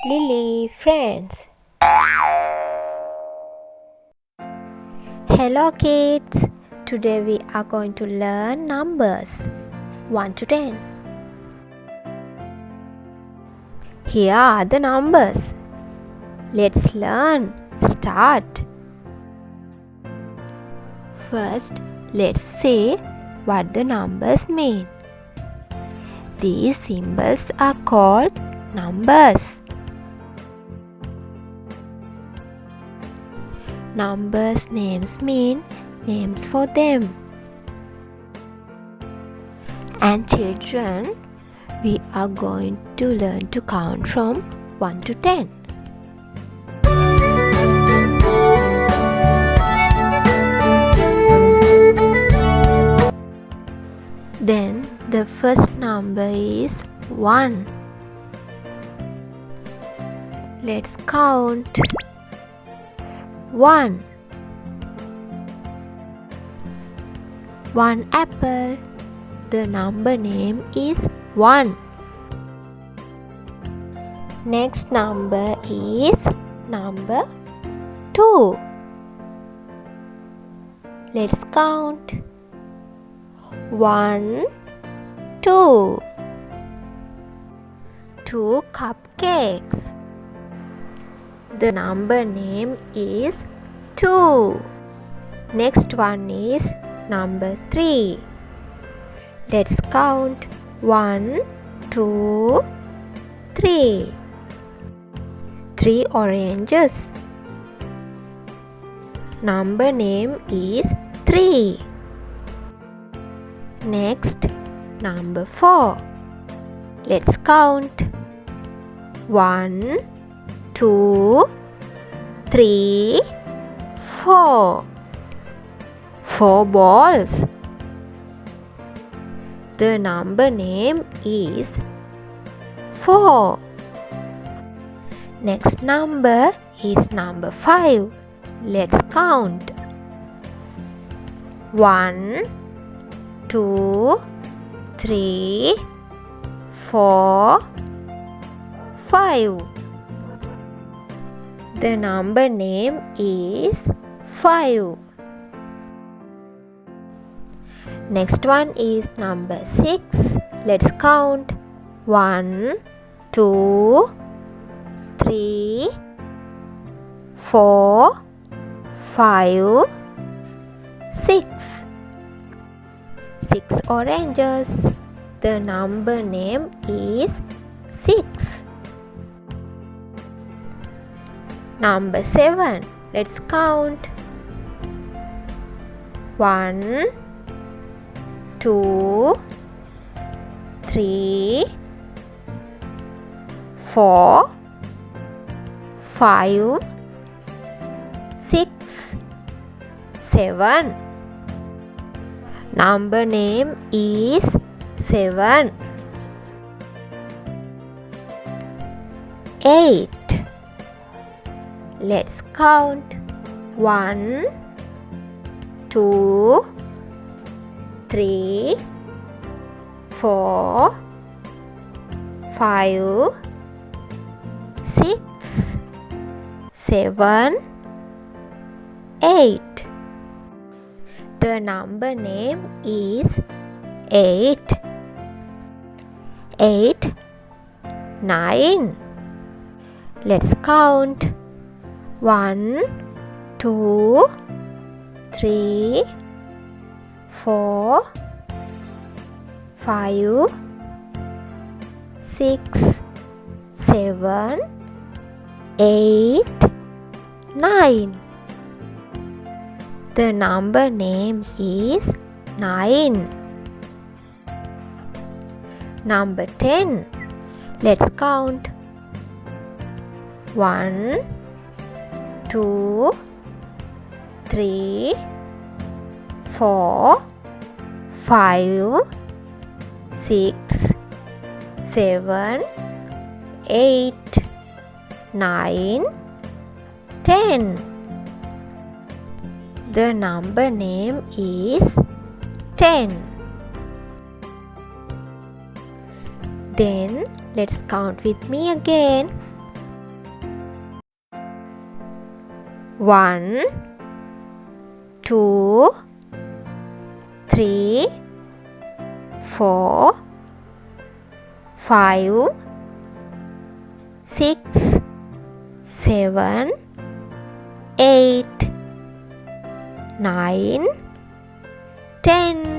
Lily friends. Hello kids. Today we are going to learn numbers 1 to 10. Here are the numbers. Let's learn. Start. First, let's see what the numbers mean. These symbols are called numbers. Numbers names mean names for them. And children, we are going to learn to count from 1 to 10. Then the first number is 1. Let's count. 1 apple. The number name is 1. Next number is number 2. Let's count. 1 2 cupcakes. The number name is 2. Next one is number 3. Let's count. 1 2 3. 3 oranges. Number name is 3. Next, number 4. Let's count. 1 2 3 4. 4 balls. The number name is 4. Next number is number 5. Let's count. 1 2 3 4 5. The number name is 5. Next one is number 6. Let's count. 1 2 3 4 5 6. 6 oranges. The number name is 6. Number 7. Let's count. 1 2 3 4 5 6 7. Number name is 7. 8. Let's count. 1 2 3 4 5 6 7 8. The number name is 8. 8 9. Let's count. 1 2 3 4 5 6 7 8 9. The number name is 9. Number 10. Let's count. 1 2 3 4 5 6 7 8 9 10. The number name is 10. Then let's count with me again. 1, 2, 3, 4, 5, 6, 7, 8, 9, 10.